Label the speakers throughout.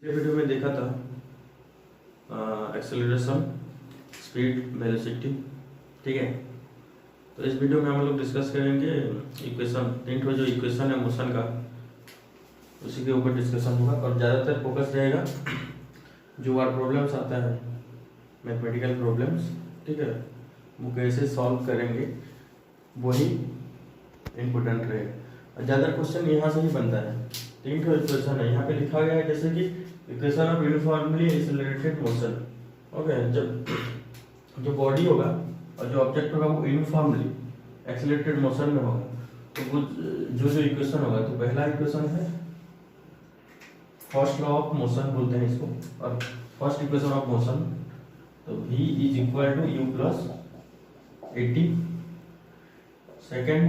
Speaker 1: ये वीडियो में देखा था एक्सेलरेशन, स्पीड, वेलोसिटी। ठीक है, तो इस वीडियो में हम लोग डिस्कस करेंगे इक्वेशन, तीन जो इक्वेशन है मोशन का, उसी के ऊपर डिस्कशन होगा और ज़्यादातर फोकस रहेगा जो वार प्रॉब्लम्स आता है, मैथमेटिकल प्रॉब्लम्स। ठीक है, वो कैसे सॉल्व करेंगे वही इम्पोर्टेंट रहेगा और ज़्यादा क्वेश्चन यहाँ से ही बनता है। तीन इक्वेशन है, यहाँ पे लिखा गया है जैसे कि equation of uniformly accelerated motion. Okay, जब जो बॉडी होगा और जो ऑब्जेक्ट होगा वो यूनिफॉर्मली एक्सेलरेटेड मोशन में होगा, तो वो जो इक्वेशन होगा, तो पहला इक्वेशन है फर्स्ट लॉ ऑफ मोशन बोलते हैं इसको, और फर्स्ट इक्वेशन ऑफ मोशन, तो v is equal to u plus 80। Second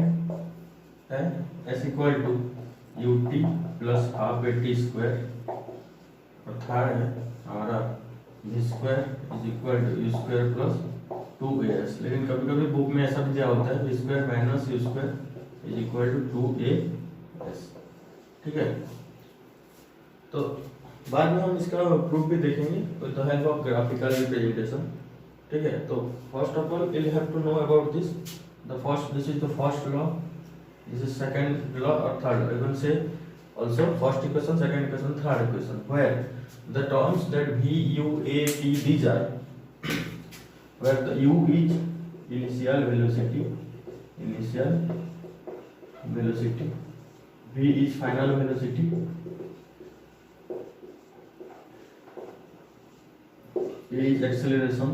Speaker 1: है s equal to ut plus half 80 square, और थर्ड है हमारा v square is equal to u square plus 2as। लेकिन कभी कभी बुक में ऐसा भी दिया होता है v square minus u square is equal to 2as। ठीक है, तो बाद में हम इसका प्रूफ भी देखेंगे with the help of graphical representation. ठीक है, तो first of all you have to know about this this is the first law, this is second law और third law. You can say also first equation, second equation, third equation, where the terms that v, u, a, t, these are where the u is initial velocity, v is final velocity, a is acceleration,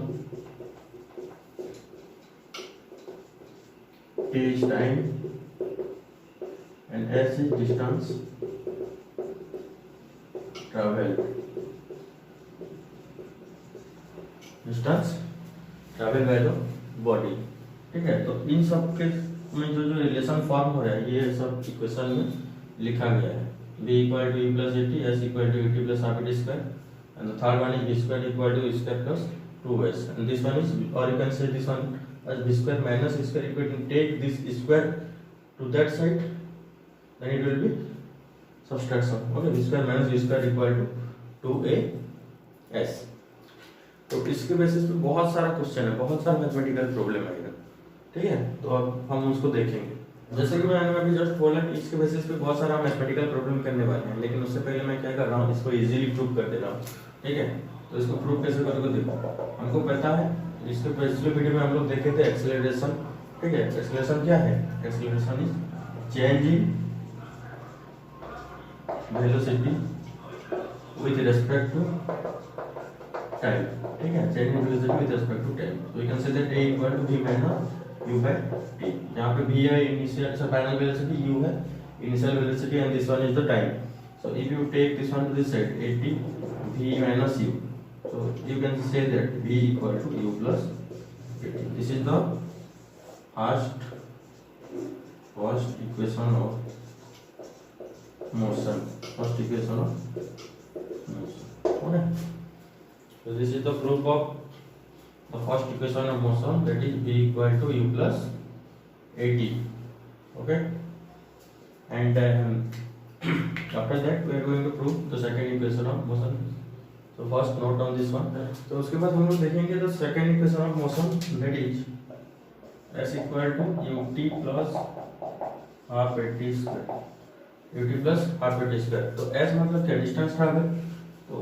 Speaker 1: t is time, and s is distance travel, by the body। ठीक है, तो इन सब के में जो relation form हो रहा है, ये सब इक्वेशन में लिखा गया है। v equal to u plus 80, s equal to 80 plus half 80 square, and the third one is v square equal to u square plus 2s, and this one is, और you can say this one as v square minus u square equal to take this square to that side, then it will be subtraction. Okay, v square minus u square equal to 2as। तो इसके basis पे बहुत सारा question है, बहुत सारा mathematical problem आएगा। ठीक है, तो अब हम उसको देखेंगे। जैसे कि मैंने अभी जस्ट बोला कि इसके बेसिस पे बहुत सारा मैथमेटिकल प्रॉब्लम करने वाले हैं, लेकिन उससे पहले मैं क्या कर रहा हूँ, इसको इजीली प्रूव कर दे रहा हूँ। ठीक है, तो इसको प्रूव कैसे करोगे देखो। हमको पता है, इसके पिछले वीडियो में हम लोग देखे थे एक्सेलरेशन। ठीक है, एक्सेलरेशन क्या है? Acceleration is change in velocity with respect to time. ठीक है, change in velocity with respect to time, तो we can say that a equal to v minus u by t। यहाँ पे v है initial, so final velocity, u है initial velocity, and this one is the time. So if you take this one to this side 80 v minus u, so you can say that v equal to u plus 80। this is the first equation of motion, okay। so this is the proof of the first equation of motion, that is v equal to u plus 80, okay। and after that we are going to prove the second equation of motion। so first note on this one। तो उसके बाद हम लोग देखेंगे the second equation of motion, that is s equal to ut plus half 80 square, ut plus half 80 square। तो s मतलब क्या? Distance travel. तो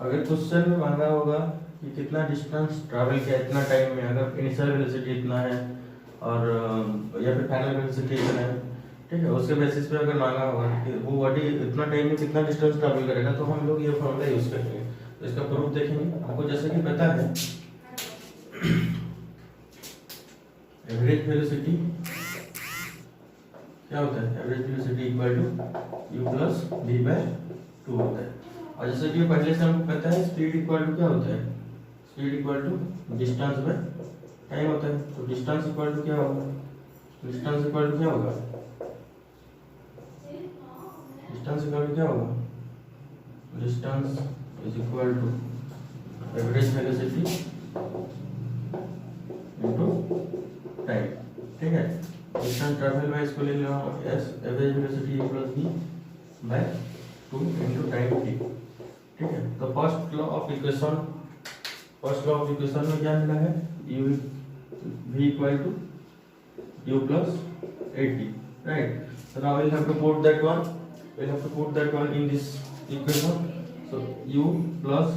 Speaker 1: अगर क्वेश्चन में मांगा होगा कि कितना डिस्टेंस ट्रैवल किया इतना टाइम में, अगर इनिशियल वेलोसिटी इतना है और या फिर फाइनल वेलोसिटी इतना है, ठीक है, उसके बेसिस पे अगर मांगा होगा कि वो बॉडी इतना टाइम में कितना डिस्टेंस ट्रैवल करेगा, तो हम लोग ये फॉर्मूला यूज करेंगे। तो इसका प्रूफ देखेंगे। आपको जैसे कि पता है एवरेज वेलोसिटी क्या होता है? Average velocity equal to u plus v by 2 होता है। और जैसे कि पहले से हमको पता है स्पीड इक्वल टू क्या होता है? Speed equal to distance by time होता है। तो डिस्टेंस इक्वल टू क्या होगा? डिस्टेंस इक्वल टू क्या होगा? डिस्टेंस इक्वल टू क्या होगा? Distance is equal to average velocity into time. ठीक है, डिस्टेंस ट्रैवल बाय इसको ले लो as average velocity plus v by 2 into time t। ठीक है। तो फर्स्ट लॉ ऑफ इक्वेशन में क्या मिला है, u v equal to u plus 80, right? So now we'll have to put that one in this equation. So u plus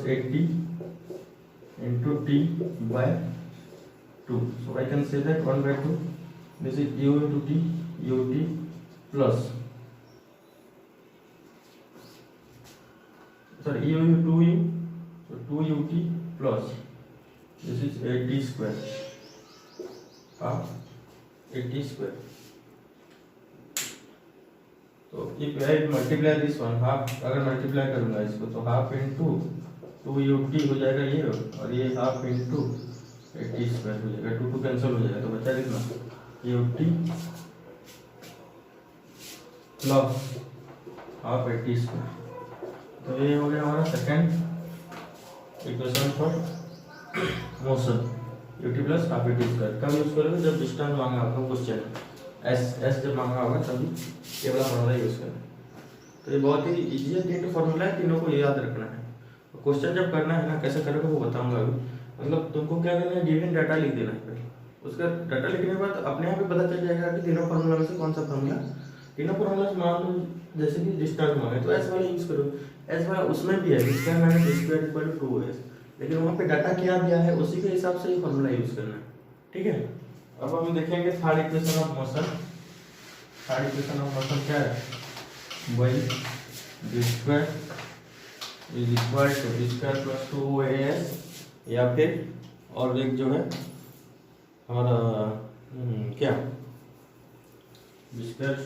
Speaker 1: 80 into t by 2. So I can say that 1 by 2. This is u into t, ut plus, sorry, u into 2u, so 2ut plus, this is 80 square, half 80 square. तो if I multiply this one, half अगर multiply करूँगा इसको तो half into 2ut हो जाएगा ये, और ये half into 80 स्क्वायर हो जाएगा, 2 कैंसिल हो जाएगा, तो बचा कितना, ut प्लस हाफ 80 स्क्वायर। तो ये हो गया हमारा second equation for motion, ut plus half 80 square. कब यूज करोगे, जब डिस्टेंस मांगा आपको क्वेश्चन, एस जब मांगा होगा तभी ये वाला फॉर्मूला यूज करना। तो ये बहुत ही इजी है, 3 फॉर्मूला है, तीनों को याद रखना है। तो क्वेश्चन जब करना है ना, कैसे करोगे वो बताऊंगा अभी। मतलब तुमको क्या करना है, गिवन डाटा लिख देना है, उसका डाटा लिखने के बाद अपने आप ही पता चल जाएगा कि तीनों फॉर्मूला में से कौन सा फॉर्मूला, तीनों फॉर्मूला से मान लो जैसे कि डिस्टेंस मांगे तो एस वाला यूज करो, एस वाला उसमें भी है square minus square equal to 2s, लेकिन वहाँ पे डाटा क्या दिया है उसी के हिसाब से ये फॉर्मूला यूज करना है, ठीक है। अब हम देखेंगे third equation of motion. Third equation of motion क्या है, वही d square is equal to d square plus 2as, या फिर और एक जो है हमारा क्या, d square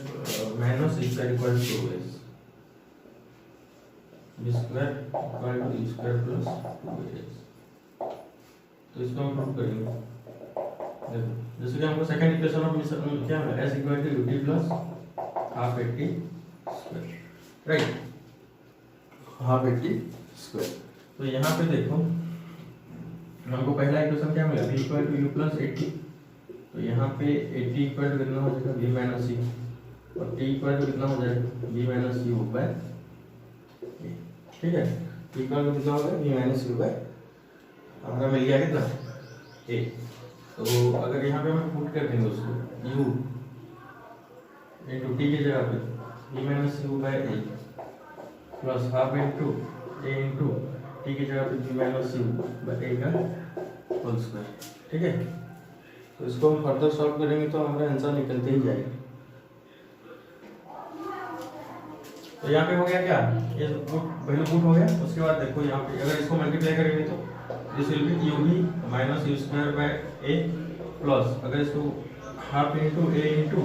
Speaker 1: minus square equal to 2s, d square equal to d square plus 2as। तो इसको हम प्रूव करेंगे। देखो जैसे कि हमको सेकंड इक्वेशन ऑफ मोशन क्या है, s equal to ut plus half 80 square, right, half 80 square. तो यहाँ पे देखो हमको पहला इक्वेशन क्या मिला, v equal to u plus 80, तो यहाँ पे 80 इक्वल टू कितना हो जाएगा, v माइनस u, और t इक्वल टू कितना हो जाएगा, v माइनस u बाय, ठीक है, t इक्वल टू कितना होगा, v माइनस u बाय, हमारा मिल गया कितना a। तो अगर यहाँ पे हम पुट कर देंगे उसको u इंटू t की जगह पे v minus u by a plus half into a into t की जगह पे v minus u by a का होल स्क्वायर, ठीक है। तो इसको हम फर्दर सॉल्व करेंगे तो हमारा आंसर निकलते ही जाएगा। तो यहाँ पे हो गया क्या, ये वैल्यू पुट हो गया। उसके बाद देखो यहाँ पे अगर इसको मल्टीप्लाई करेंगे तो this will be u v minus u square by a plus, अगर इसको हाफ इंटू a इंटू,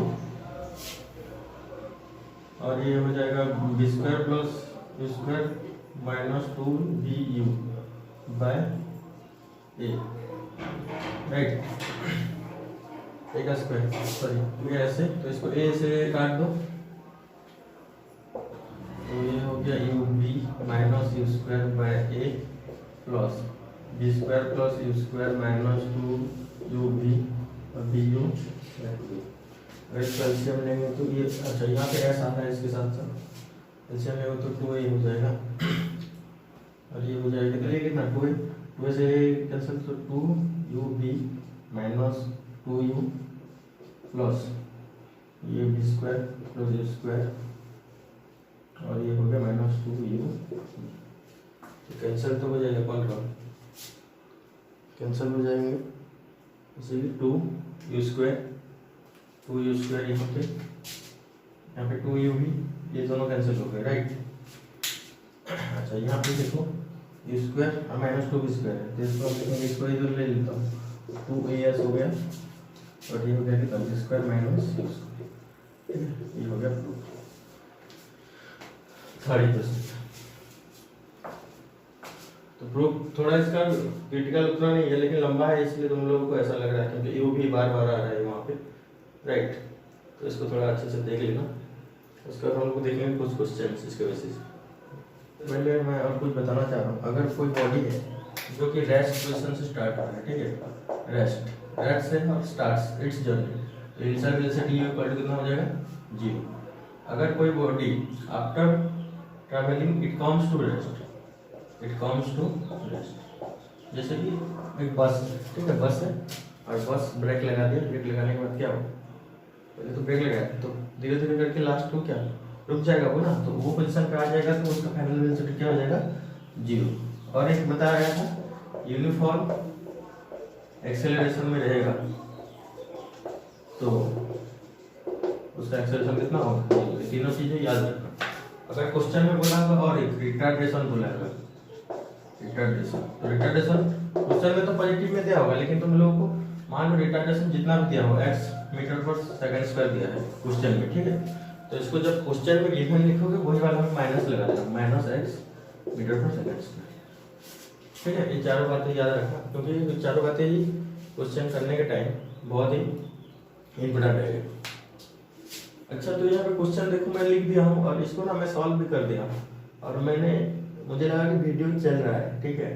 Speaker 1: और ये हो जाएगा b square plus u square minus 2bu by a, right, a का स्क्वायर, सॉरी ये ऐसे, तो इसको a से काट दो, तो ये हो गया u v minus u square by a plus b square plus u square minus 2u v और du। अगर इसका एलसीएम लेंगे तो ये, अच्छा यहाँ पे s आता है इसके साथ साथ, एलसीएम लेंगे तो 2a हो जाएगा, और ये हो जाएगा तो ये कितना 2a, 2a से कैंसिल, तो 2u v minus 2u plus ये b square plus u square, और ये हो गया माइनस 2u, कैंसिल तो हो जाएगा, कौन कैंसिल हो जाएंगे, इसीलिए 2u स्क्वायर यहाँ पे 2u भी, ये दोनों कैंसिल हो गए, राइट। अच्छा यहाँ पे देखो u स्क्वायर और माइनस 2b स्क्वायर है, तो इसको हम लिखेंगे, इसको इधर ले लेता हूँ, 2as हो गया, और ये हो गया कितना, b square minus u square, ठीक है, ये हो गया प्रूफ। थर्ड इक्वेशन तो प्रूफ थोड़ा इसका क्रिटिकल उतना नहीं है, लेकिन लंबा है, इसलिए तुम लोगों को ऐसा लग रहा है क्योंकि यू भी बार बार आ रहा है वहाँ पे, राइट। तो इसको थोड़ा अच्छे से देख लेना, उसके बाद हम लोग देखेंगे कुछ क्वेश्चन इसके बेसिस। पहले मैं और कुछ बताना चाह रहा हूँ, अगर कोई बॉडी है जो कि रेस्ट पोजीशन से स्टार्ट हो रहा है, ठीक है, रेस्ट से और स्टार्ट्स इट्स जर्नी, तो इनिशियल वेलोसिटी इक्वल टू कितना हो जाएगा 0। अगर कोई body after travelling it comes to rest, it comes to rest. जैसे कि एक बस है, ठीक है, बस है और बस ब्रेक लगा दिया, ब्रेक लगाने के बाद क्या हो, पहले तो ब्रेक लगाया तो धीरे धीरे करके लास्ट को क्या रुक जाएगा वो ना, तो वो पोजीशन पे आ जाएगा तो उसका फाइनल वेलोसिटी क्या हो जाएगा, 0। और एक बताया गया था यूनिफॉर्म एक्सेलरेशन में रहेगा तो उसका एक्सेलरेशन कितना होगा, ये तीनों चीजें याद रखना। अगर क्वेश्चन में बोला होगा और एक रिटार्डेशन बोला होगा, रिटार्डेशन, तो रिटार्डेशन क्वेश्चन में तो पॉजिटिव में दिया होगा, लेकिन तुम लोगों को मान लो रिटार्डेशन जितना भी दिया हो x metre per second square दिया है क्वेश्चन में, ठीक है, तो इसको जब क्वेश्चन में गिवन लिखोगे वही वाला में माइनस लगा देना, -x metre per second square, ठीक है। ये चारों बातें याद रखना, क्योंकि ये चारों बातें ही क्वेश्चन करने के टाइम बहुत ही इम्पोर्टेंट है। अच्छा, तो यहाँ पे क्वेश्चन देखो मैं लिख दिया हूँ और इसको ना मैं सॉल्व भी कर दिया हूँ, और मुझे लगा कि वीडियो चल रहा है, ठीक है,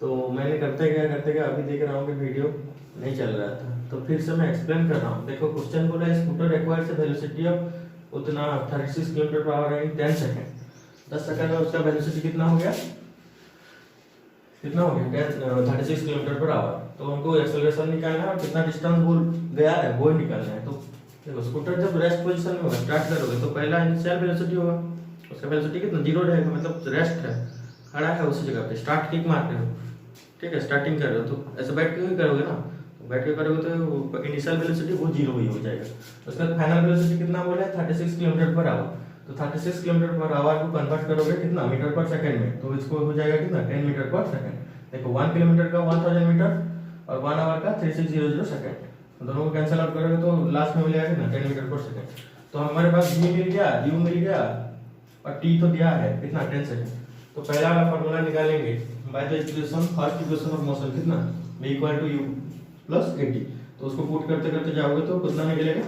Speaker 1: तो मैंने करते गया अभी देख रहा हूँ कि वीडियो नहीं चल रहा था, तो फिर से मैं एक्सप्लेन कर रहा हूँ। देखो क्वेश्चन बोला है scooter requires a velocity of उतना 36 किलोमीटर पर आवर इन 10 सेकंड, 10 सेकंड में उसका वेलोसिटी कितना हो गया, 36 किलोमीटर पर आवर। तो हमको एक्सेलरेशन निकालना है और कितना डिस्टेंस वो गया है वो ही निकालना है। तो देखो स्कूटर जब रेस्ट पोजीशन में होगा, स्टार्ट करोगे तो पहला इनिशियल वेलोसिटी होगा, उसका वेलोसिटी कितना 0 रहेगा, मतलब रेस्ट है, खड़ा है उसी जगह पे, स्टार्ट किक मार रहे हो, ठीक है, स्टार्टिंग कर रहे हो, तो ऐसे बैठ के ही करोगे ना, तो बैठ के करोगे तो इनिशियल वेलोसिटी वो 0 ही हो जाएगा। उसका फाइनल वेलोसिटी कितना बोला है 36 किलोमीटर पर आवर, तो 36 किलोमीटर पर आवर को कन्वर्ट करोगे कितना मीटर पर सेकंड में, तो इसको हो जाएगा कितना 10 मीटर पर सेकंड। देखो 1 किलोमीटर का 1000 मीटर और 1 आवर का 3600 सेकंड, दोनों को कैंसिल आउट करोगे तो लास्ट में मिलेगा कितना 10 मीटर पर सेकंड। तो हमारे पास v मिल गया, u मिल गया और t तो दिया है कितना 10 सेकंड। तो पहला वाला फार्मूला निकालेंगे by the equation, first equation of motion कितना v = u + 80, तो उसको पुट करते करते जाओगे तो कितना निकलेगा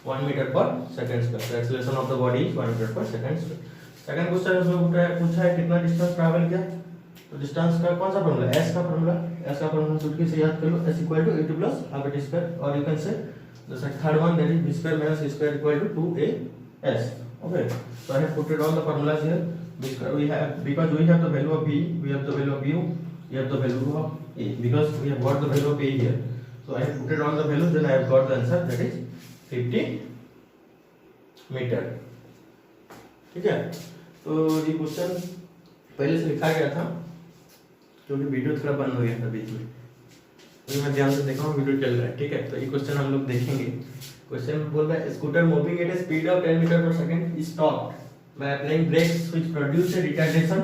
Speaker 1: 1 metre per second square. Acceleration of the body is 1 metre per second square. Second question उसमें पूछा है कितना डिस्टेंस ट्रैवल किया, तो डिस्टेंस का कौन सा फार्मूला, s का फार्मूला चुटकी से याद कर लो, s = a2 + half a square, और you can say the third one, that is b square minus c square = 2as. Okay, so I have put it all the formulas here. b square we have, because we have the value of b, we have the value of u, we have the value of a, because we have got the value of a here, so I have put it all the values, then I have got the answer, that is 50 metre. ठीक है, तो ये question पहले से लिखा गया था, क्योंकि वीडियो थोड़ा बंद हो गया था बीच में, तो मैं ध्यान से देखा हूँ वीडियो चल रहा है। ठीक है, तो ये क्वेश्चन हम लोग देखेंगे। क्वेश्चन बोल रहा है scooter moving at a speed of 10 meter per second is stopped by applying brakes which produce a retardation.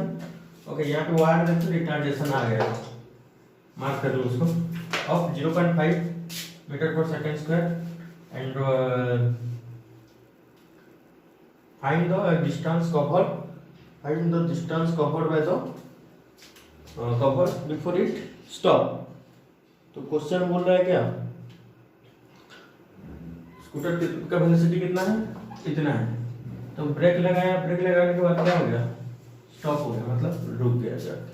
Speaker 1: Okay, यहाँ पे वार्ड देखो रिटार्डेशन आ गया, मार्क कर लो उसको, of 0.5 metre per second square and find the distance covered, find the distance covered by the cover before it stop। तो question बोल रहा है क्या, स्कूटर का वेलोसिटी कितना है, इतना है, तो ब्रेक लगाया, ब्रेक लगाने के बाद क्या हो गया, स्टॉप हो गया, मतलब रुक गया जाके।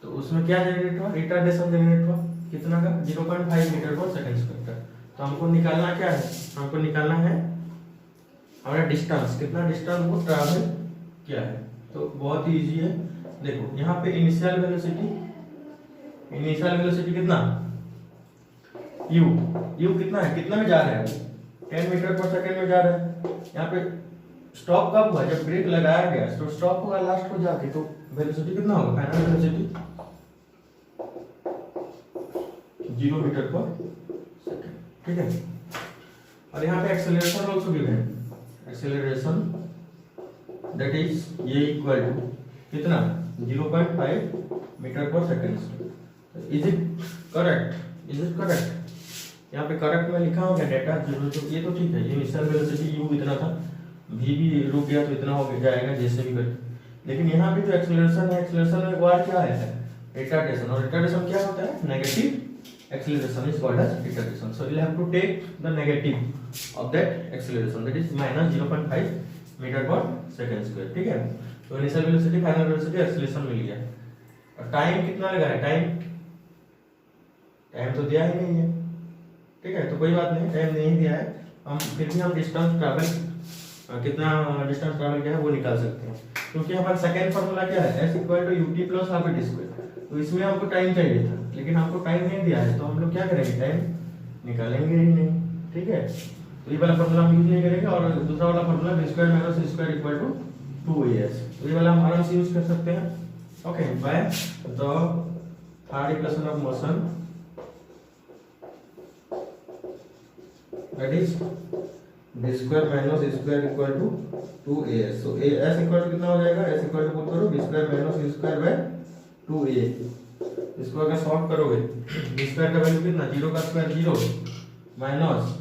Speaker 1: तो उसमें क्या जनरेट हुआ, रिटार्डेशन जनरेट हुआ, कितना का 0.5 मीटर पर सेकंड स्क्वायर का। तो हमको निकालना क्या है, हमको निकालना है हमारा डिस्टेंस, कितना डिस्टेंस वो ट्रैवल किया है। तो बहुत ही इजी है, देखो यहाँ पे इनिशियल वेलोसिटी कितना u कितना है, कितना में जा रहा है, 10 मीटर पर सेकंड में जा रहा है। यहाँ पे स्टॉप कब हुआ, जब ब्रेक लगाया गया, तो स्टॉप होगा लास्ट को जाके, तो वेलोसिटी कितना होगा, final velocity 0 metre per second. ठीक है, और यहाँ पे एक्सेलरेशन आल्सो गिवन है, एक्सेलरेशन दैट इज ये इक्वल टू कितना 0.5 metre per second. Is it correct, यहाँ पे करेक्ट में लिखा हो गया डेटा 0, ये तो ठीक है। ये इनिशियल वेलोसिटी u इतना था, v भी रुक गया तो इतना हो जाएगा जैसे भी कर, लेकिन यहाँ भी जो एक्सेलरेशन है, एक्सेलरेशन में वर्ड क्या है, रिटार्डेशन, और रिटार्डेशन क्या होता है, negative acceleration is called as retardation. So we'll have to take the negative of that acceleration, that is minus 0.5 meter per second square। ठीक है, तो initial velocity, final velocity, acceleration मिल गया। और टाइम कितना लगा है, टाइम तो दिया ही नहीं है। ठीक है, तो कोई बात नहीं, टाइम नहीं दिया है, हम फिर भी हम डिस्टेंस ट्रैवल कितना डिस्टेंस ट्रैवल किया है वो निकाल सकते हैं, क्योंकि हमारा सेकेंड फार्मूला क्या है, s equal to u t plus half t square. तो इसमें हमको टाइम चाहिए था, लेकिन हमको टाइम नहीं दिया है, तो हम लोग क्या करेंगे, टाइम निकालेंगे ही नहीं, ठीक है। तो ये वाला फार्मूला हम यूज नहीं करेंगे, और दूसरा वाला formula b square minus c square equal to 2as, तो ये वाला हम आराम से यूज कर सकते हैं। Okay, by the third equation of motion that is b square minus c square equal to 2as। So as equal to कितना हो जाएगा, s इक्वल टू पुट करो b square minus c square by 2a। इसको अगर solve करोगे, B square का value कितना, 0 का स्क्वायर 0 माइनस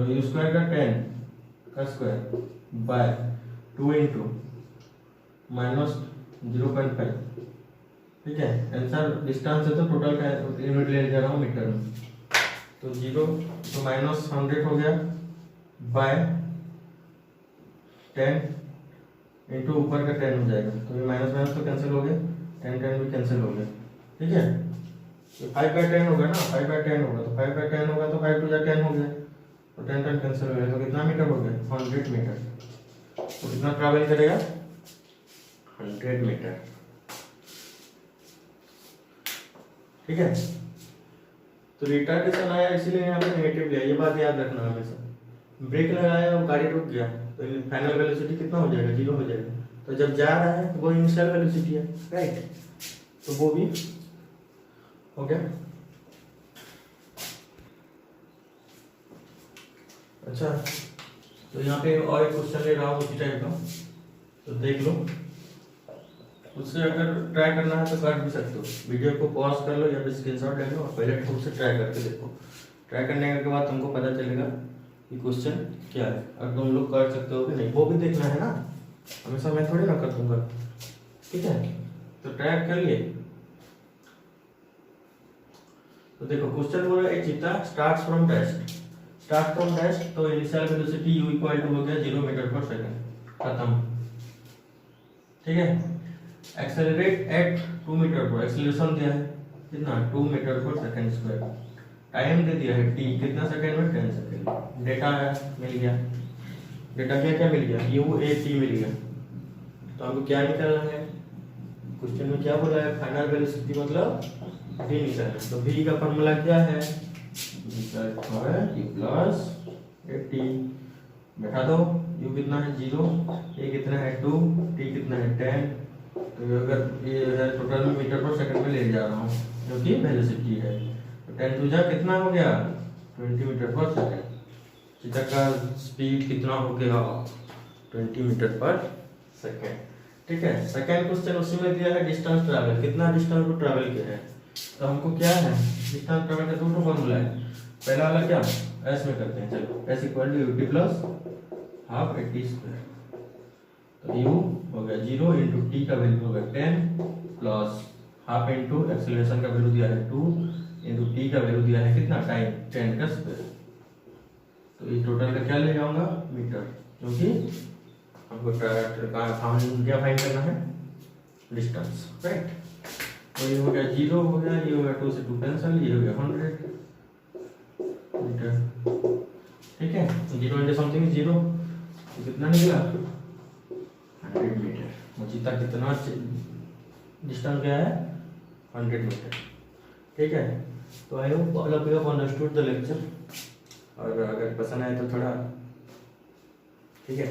Speaker 1: यू स्क्वायर का 10 का स्क्वायर बाय 2 इंटू माइनस 0.5, ठीक है। आंसर डिस्टेंस है तो टोटल का यूनिट ले जा रहा हूँ मीटर में, तो 0 तो माइनस 100 हो गया बाय 10 इंटू ऊपर का 10 हो जाएगा, तो ये माइनस माइनस तो कैंसिल हो गया, 10 भी कैंसिल हो गया, ठीक है। तो 5/10 होगा ना, 5/10 होगा, तो 5/10 होगा तो 5 2 10 हो गया, तो 10 कैंसिल हो गया, तो कितना मीटर हो गया, 100 मीटर। तो कितना ट्रैवल करेगा, 100 मीटर, ठीक है। तो रिटार्डेशन आया इसीलिए यहाँ पे नेगेटिव लिया, ये बात याद रखना हमेशा। ब्रेक लगाया और गाड़ी रुक गया तो फाइनल वेलोसिटी कितना हो जाएगा, 0 हो जाएगा। तो जब जा रहा है वो इनिशियल वेलोसिटी है, राइट, तो वो भी हो गया। अच्छा, तो यहाँ पे और एक क्वेश्चन ले रहा हूँ उसी टाइप का, तो देख लो, उससे अगर ट्राई करना है तो कर भी सकते हो, वीडियो को पॉज कर लो या फिर स्क्रीनशॉट ले लो और पहले खुद से ट्राई करके देखो। ट्राई करने के बाद तुमको पता चलेगा कि क्वेश्चन क्या है, और तुम लोग कर सकते हो कि नहीं, वो भी देखना है ना, हमेशा मैं थोड़ी ना कर दूंगा, ठीक है। तो ट्राई कर लिए। तो देखो क्वेश्चन बोल रहा है, एक चीता स्टार्ट्स फ्रॉम टेस्ट, तो initial velocity u equal to हो गया 0 मीटर पर सेकंड, खत्म, ठीक है। Accelerate at 2 metre per, acceleration दिया है कितना, 2 metre per second square, time दे दिया है t कितना सेकंड में, 10 सेकंड। डेटा मिल गया, डेटा क्या मिल गया, u a t मिल गया। तो हमको क्या निकालना है, क्वेश्चन में क्या बोला है, फाइनल वेलोसिटी मतलब v निकालना। तो v का फार्मूला क्या है, u प्लस t, बैठा दो, u कितना है 0, a कितना है 2, t कितना है 10। तो अगर ये है टोटल में मीटर पर सेकंड में ले जा रहा हूँ, जो कि वेलोसिटी है, तो 10 टू जा कितना हो गया, 20 मीटर पर सेकंड। चीता का स्पीड कितना हो गया, 20 मीटर पर सेकंड, ठीक है। सेकंड क्वेश्चन उसी में दिया है डिस्टेंस ट्रैवल, कितना डिस्टेंस को ट्रैवल किया है। तो हमको क्या है, डिस्टेंस ट्रैवल का दो फॉर्मूला है, पहला वाला क्या s में करते हैं, चलो s equal to ut plus half t square. तो u हो गया 0 इंटू t का वैल्यू हो गया 10 प्लस हाफ इंटू एक्सेलरेशन का वैल्यू दिया है 2 इंटू t का वैल्यू दिया है कितना, टाइम 10 का स्क्वायर। तो ये टोटल का क्या ले जाऊंगा, मीटर, क्योंकि हमको क्या फाइंड करना है, डिस्टेंस, राइट। तो ये हो गया 0 हो गया, ये हो गया 2 से 2 कैंसिल, ये हो गया 100 मीटर, ठीक है। 0 इंटू समथिंग 0, तो कितना निकला, 100 मीटर। मुझे तक कितना डिस्टेंस गया है, 100 मीटर, ठीक है। तो I hope all of you have understood the lecture, और अगर पसंद आए तो थोड़ा, ठीक है।